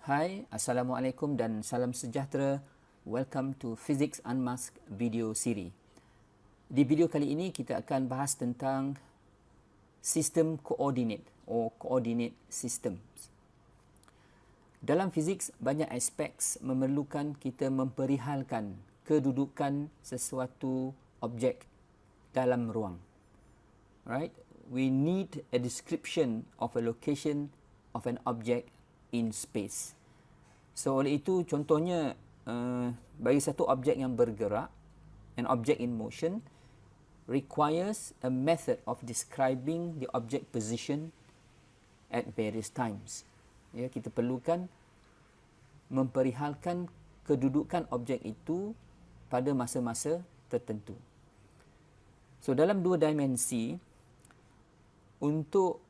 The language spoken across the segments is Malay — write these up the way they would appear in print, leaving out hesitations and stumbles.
Hai, Assalamualaikum dan salam sejahtera. Welcome to Physics Unmasked video series. Di video kali ini kita akan bahas tentang sistem koordinat atau coordinate systems. Dalam fiziks, banyak aspek memerlukan kita memperihalkan kedudukan sesuatu objek dalam ruang. Right? We need a description of a location of an object in space. So oleh itu contohnya bagi satu objek yang bergerak, an object in motion requires a method of describing the object position at various times. Ya, kita perlukan memperihalkan kedudukan objek itu pada masa-masa tertentu. So dalam dua dimensi, untuk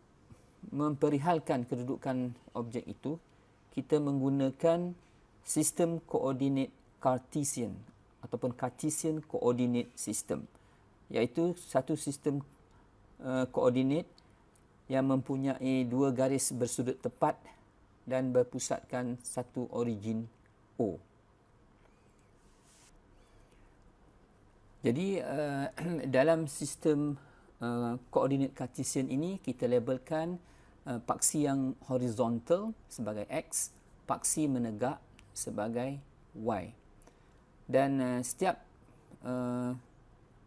memperihalkan kedudukan objek itu, kita menggunakan sistem koordinat Cartesian ataupun Cartesian Coordinate System, iaitu satu sistem koordinat yang mempunyai dua garis bersudut tepat dan berpusatkan satu origin O. Jadi dalam sistem koordinat Cartesian ini kita labelkan paksi yang horizontal sebagai X, paksi menegak sebagai Y. Dan setiap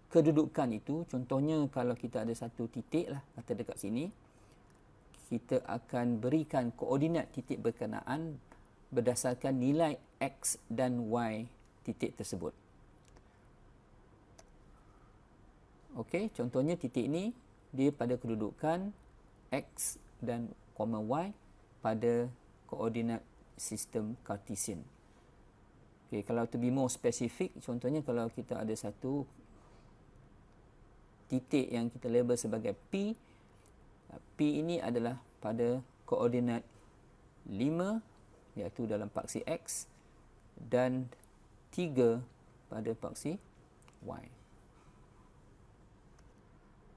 kedudukan itu, contohnya kalau kita ada satu titik lah, kata dekat sini, kita akan berikan koordinat titik berkenaan berdasarkan nilai X dan Y titik tersebut. Okey, contohnya titik ini dia pada kedudukan X dan Y pada koordinat sistem Cartesian. Okey, kalau to be more specific, contohnya kalau kita ada satu titik yang kita label sebagai P, P ini adalah pada koordinat 5, iaitu dalam paksi X, dan 3 pada paksi Y.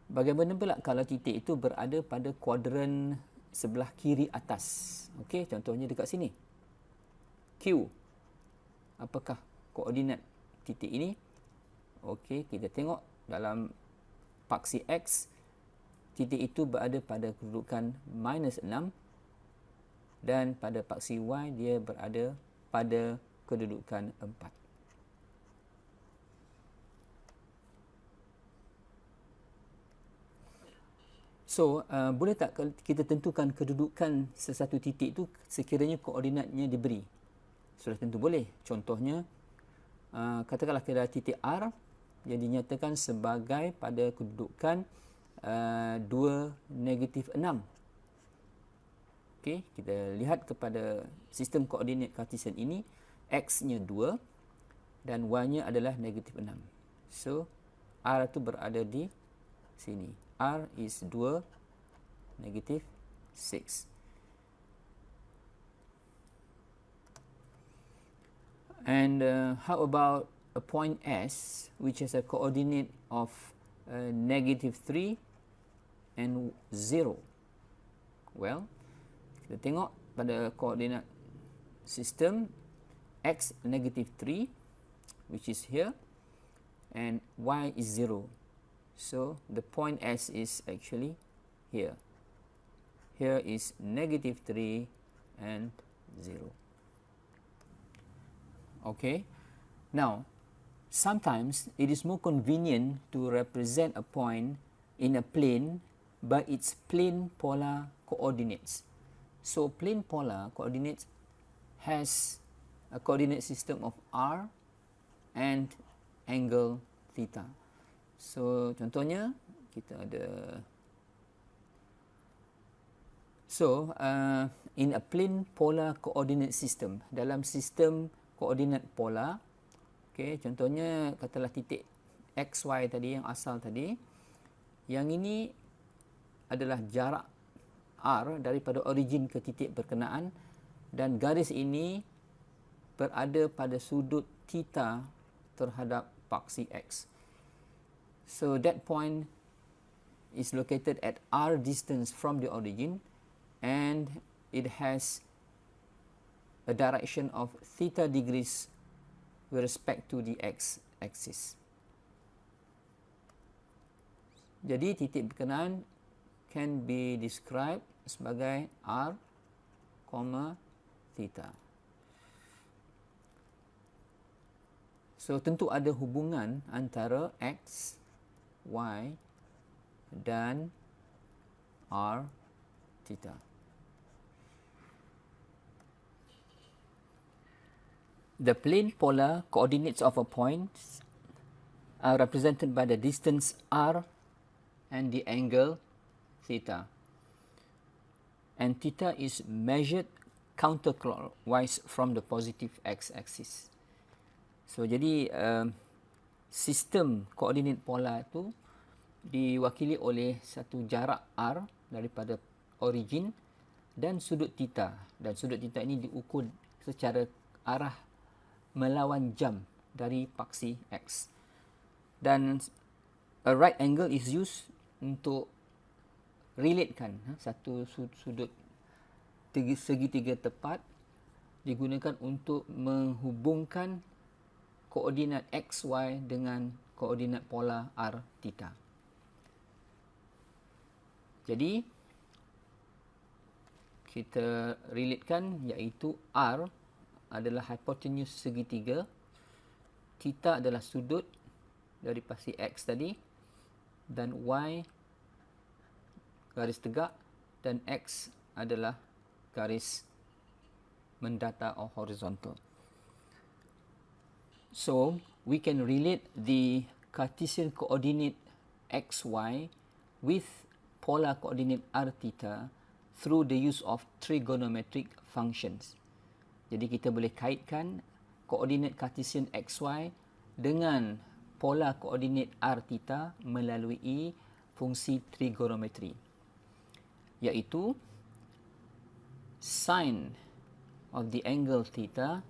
Bagaimana pula kalau titik itu berada pada kuadran sebelah kiri atas? Okey, contohnya dekat sini. Q. Apakah koordinat titik ini? Okey, kita tengok dalam paksi X, titik itu berada pada kedudukan -6, dan pada paksi Y dia berada pada kedudukan 4. So, boleh tak kita tentukan kedudukan sesuatu titik itu sekiranya koordinatnya diberi? Sudah tentu boleh. Contohnya, katakanlah kita titik R yang dinyatakan sebagai pada kedudukan 2, -6. Okey, kita lihat kepada sistem koordinat Cartesian ini, X-nya 2 dan Y-nya adalah -6. So, R itu berada di sini. R is 2, -6. And how about a point S, which has a coordinate of -3 and 0? Well, kita tengok pada koordinat sistem X -3, which is here, and Y is 0. So the point S is actually here. Here is -3 and 0. Okay. Now, sometimes it is more convenient to represent a point in a plane by its plane polar coordinates. So plane polar coordinates has a coordinate system of R and angle theta. So contohnya kita ada, in a plane polar coordinate system, dalam sistem koordinat polar, okay, contohnya katalah titik XY tadi yang asal tadi, yang ini adalah jarak R daripada origin ke titik berkenaan, dan garis ini berada pada sudut theta terhadap paksi X. So that point is located at R distance from the origin, and it has a direction of theta degrees with respect to the x-axis. Jadi titik berkenaan can be described sebagai r, theta. So tentu ada hubungan antara x, y dan r, theta. The plane polar coordinates of a point are represented by the distance r and the angle theta. And theta is measured counterclockwise from the positive x-axis. So jadi sistem koordinat polar itu diwakili oleh satu jarak r daripada origin dan sudut theta. Dan sudut theta ini diukur secara arah melawan jam dari paksi x. Dan a right angle is used untuk relatekan satu sudut segitiga tepat digunakan untuk menghubungkan koordinat x, y dengan koordinat polar r, theta. Jadi kita relatekan, iaitu r adalah hipotenus segitiga, theta adalah sudut dari paksi x tadi, dan y garis tegak, dan x adalah garis mendata or horizontal. So we can relate the Cartesian coordinate xy with polar coordinate r theta through the use of trigonometric functions. Jadi kita boleh kaitkan koordinat Cartesian xy dengan polar koordinat r theta melalui fungsi trigonometri, iaitu sine of the angle theta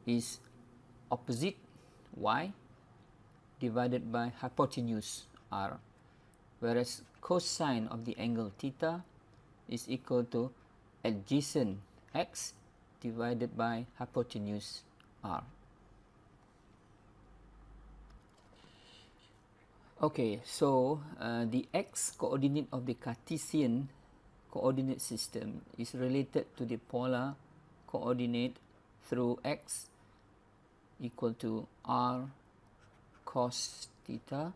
is opposite y divided by hypotenuse r, whereas cosine of the angle theta is equal to adjacent x divided by hypotenuse r. Okay, so the x coordinate of the Cartesian coordinate system is related to the polar coordinate through x equal to r cos theta,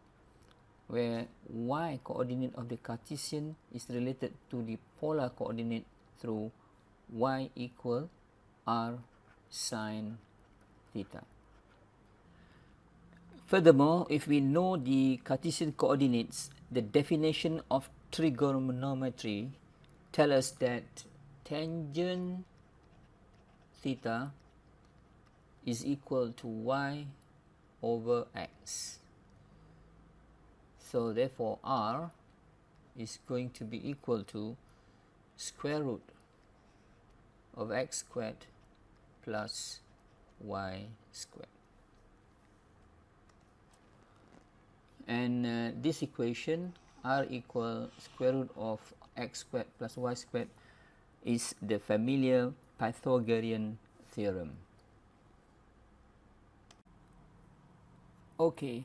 where y coordinate of the Cartesian is related to the polar coordinate through y equal r sin theta. Furthermore, if we know the Cartesian coordinates, the definition of trigonometry tells us that tangent theta is equal to y over x. So therefore r is going to be equal to square root of x squared plus y squared. And this equation, r equal square root of x squared plus y squared, is the familiar Pythagorean theorem. Okay,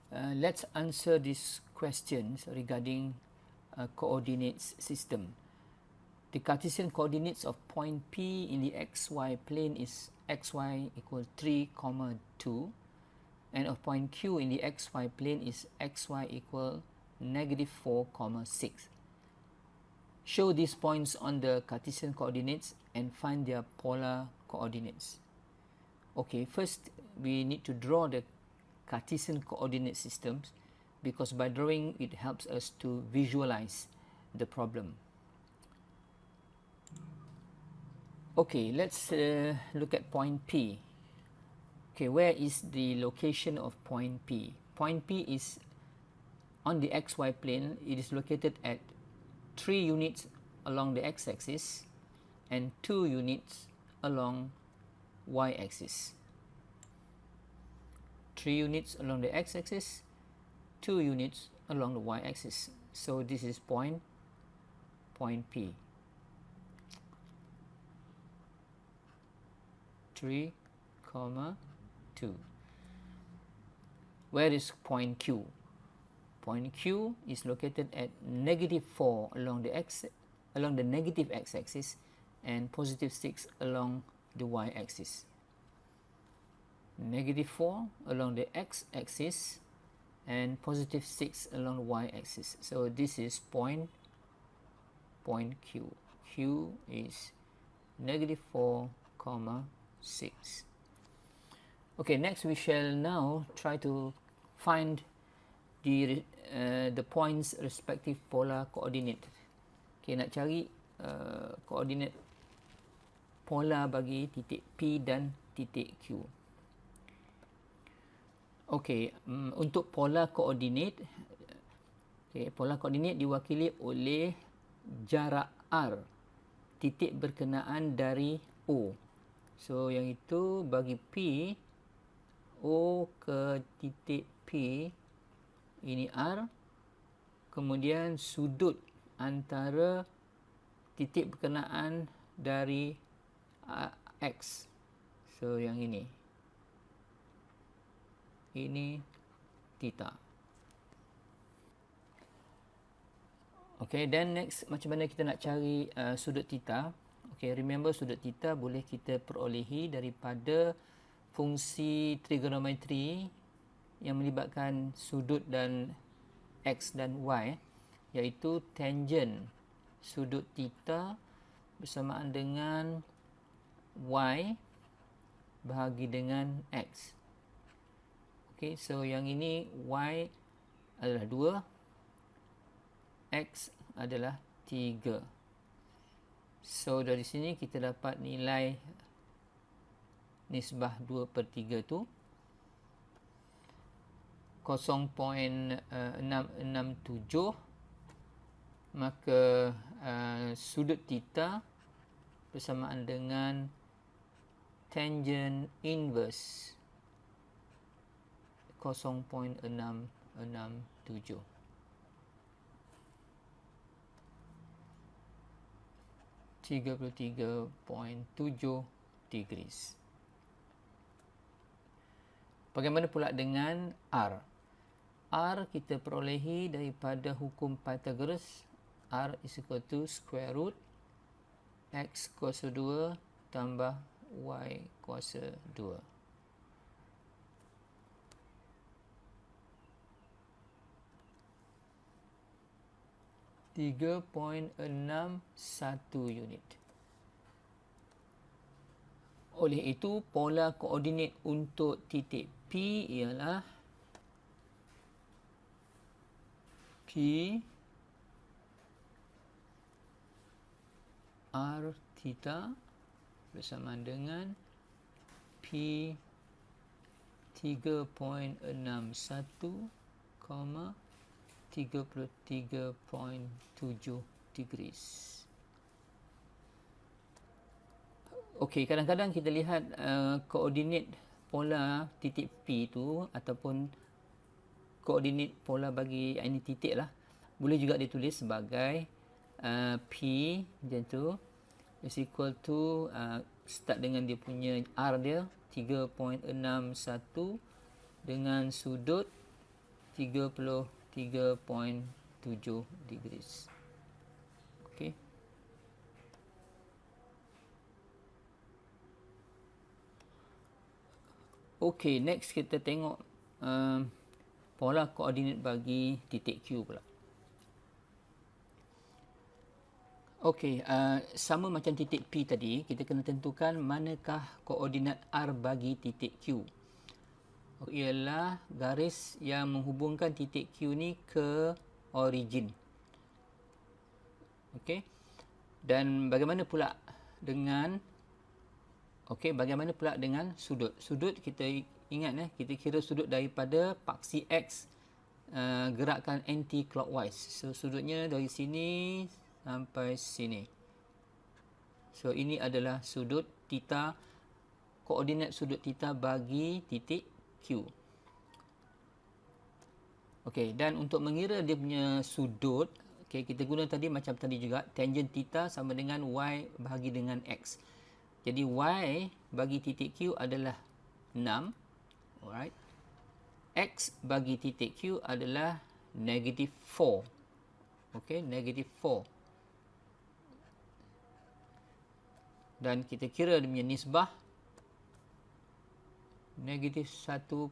let's answer these questions regarding coordinates system. The Cartesian coordinates of point P in the xy plane is xy equal 3, 2, and of point Q in the xy plane is xy equal -4, 6. Show these points on the Cartesian coordinates and find their polar coordinates. Okay, first we need to draw the Cartesian coordinate systems, because by drawing it helps us to visualize the problem. Okay, let's look at point P. Okay, where is the location of point P? Point P is on the xy plane. It is located at 3 units along the x-axis and 2 units along y-axis. 3 units along the x-axis, 2 units along the y-axis. So this is point P. 3,2. Where is point Q? Point Q is located at -4 along the negative x-axis and +6 along the y-axis. -4 along the x-axis and +6 along the y-axis. So this is point Q. Q is -4,6. Okay, next we shall now try to find the points respective polar coordinate. Okay, nak cari koordinat polar bagi titik P dan titik Q. Okay, untuk polar coordinate, polar coordinate diwakili oleh jarak R, titik berkenaan dari O. So yang itu bagi P, O ke titik P ini R, kemudian sudut antara titik berkenaan dari X. So yang ini theta. Okay, then next macam mana kita nak cari sudut theta? Okay, remember sudut theta boleh kita perolehi daripada fungsi trigonometri yang melibatkan sudut dan X dan Y, iaitu tangent sudut theta bersamaan dengan Y bahagi dengan X. Okay, so yang ini Y adalah 2, X adalah 3. So dari sini kita dapat nilai nisbah 2/3 tu 0.667, maka sudut theta bersamaan dengan tangent inverse 0.667. (33.7 degrees). Bagaimana pula dengan R? R kita perolehi daripada hukum Pythagoras. R is equal to square root X kuasa 2 tambah Y kuasa 2. (3.61 unit). Oleh itu, polar koordinat untuk titik P ialah P R theta bersamaan dengan P 3.61, 33.7 degrees. Okey, kadang-kadang kita lihat koordinat polar titik P tu ataupun koordinat polar bagi ini titik lah, boleh juga ditulis sebagai P macam tu is equal to start dengan dia punya R dia 3.61 dengan sudut 33.7 degrees. Okey. Okey, next kita tengok polar koordinat bagi titik Q pula. Okey, sama macam titik P tadi, kita kena tentukan manakah koordinat R bagi titik Q. Ialah garis yang menghubungkan titik Q ni ke origin. Okey. Dan bagaimana pula dengan sudut? Sudut kita ingat kita kira sudut daripada paksi X gerakan anti clockwise. So sudutnya dari sini sampai sini. So ini adalah sudut theta, koordinat sudut theta bagi titik Q. Okey, dan untuk mengira dia punya sudut, kita guna tadi macam tadi juga, tangent theta sama dengan Y bahagi dengan X. Jadi Y bagi titik Q adalah 6. Alright. X bagi titik Q adalah negative 4. Okay, negative 4. Dan kita kira dia punya nisbah negative 1.5.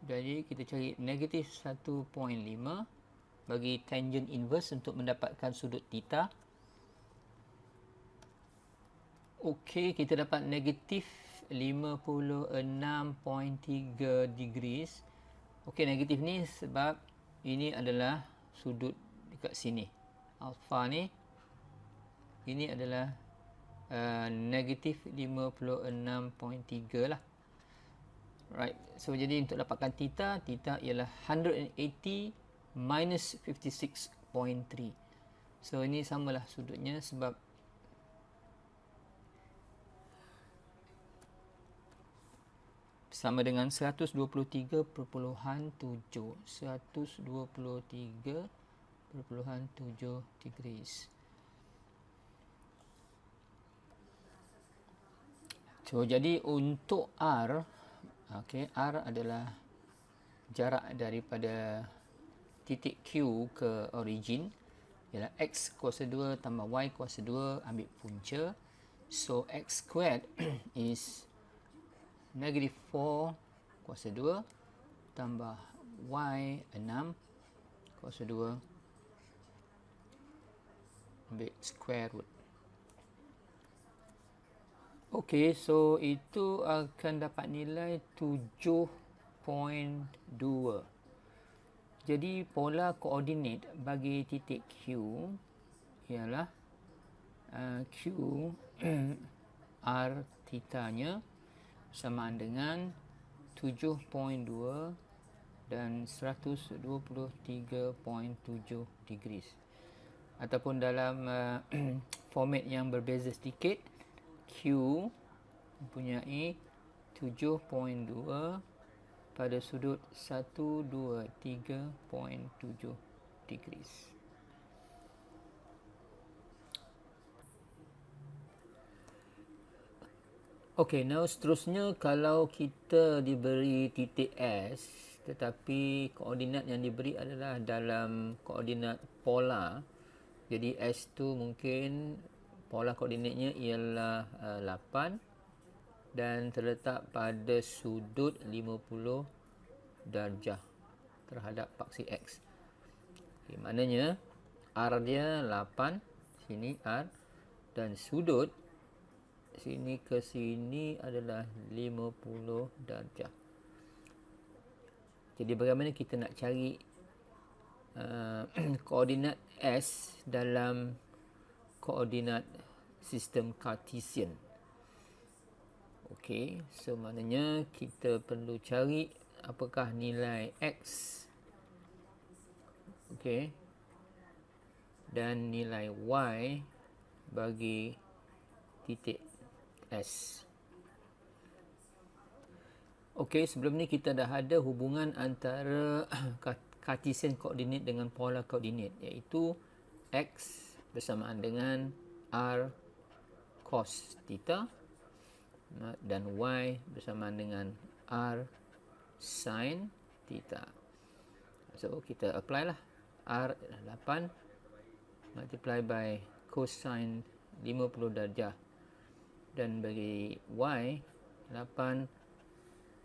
Jadi kita cari negative 1.5 bagi tangent inverse untuk mendapatkan sudut theta. Okey, kita dapat negatif 56.3 degrees. Okey, negatif ni sebab ini adalah sudut dekat sini. Alpha ni, ini adalah negatif 56.3 lah. Right, so jadi untuk dapatkan theta ialah 180 minus 56.3. So ini samalah sudutnya sebab sama dengan 123.7. 123.7 degrees. So jadi untuk R, okay, R adalah jarak daripada titik Q ke origin, ialah X kuasa 2 tambah Y kuasa 2 ambil punca. So X squared is negative 4 kuasa 2 tambah Y 6 kuasa 2 ambil square root. Okey, so itu akan dapat nilai 7.2. Jadi pola koordinat bagi titik Q ialah Q R theta-nya samaan dengan 7.2 dan 123.7 degrees. Ataupun dalam format yang berbeza sedikit, Q mempunyai 7.2 pada sudut 123.7 degrees. Okey, now seterusnya kalau kita diberi titik S tetapi koordinat yang diberi adalah dalam koordinat polar. Jadi S tu mungkin pola koordinatnya ialah 8 dan terletak pada sudut 50 darjah terhadap paksi X. Okay, maknanya R dia 8, sini R, dan sudut sini ke sini adalah 50 darjah. Jadi bagaimana kita nak cari koordinat S dalam koordinat sistem Cartesian? Okey, so maknanya kita perlu cari apakah nilai X, okey, dan nilai Y bagi titik S. Okey, sebelum ni kita dah ada hubungan antara Cartesian koordinat dengan polar koordinat, iaitu X bersamaan dengan R cos theta dan Y bersamaan dengan R sin theta. So kita apply lah. R 8 multiply by cosine 50 darjah, dan bagi Y 8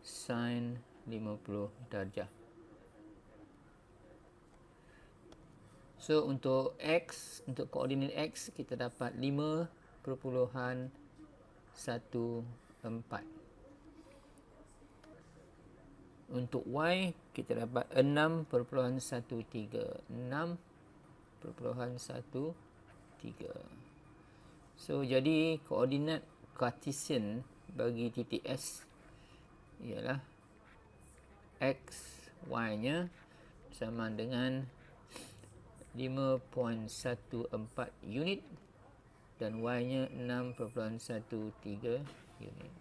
sin 50 darjah. So untuk X, untuk koordinat X kita dapat 5.14. Untuk Y kita dapat 6.13. So jadi koordinat Cartesian bagi titik S ialah X, Y nya sama dengan 5.14 unit dan Y nya 6.13 unit.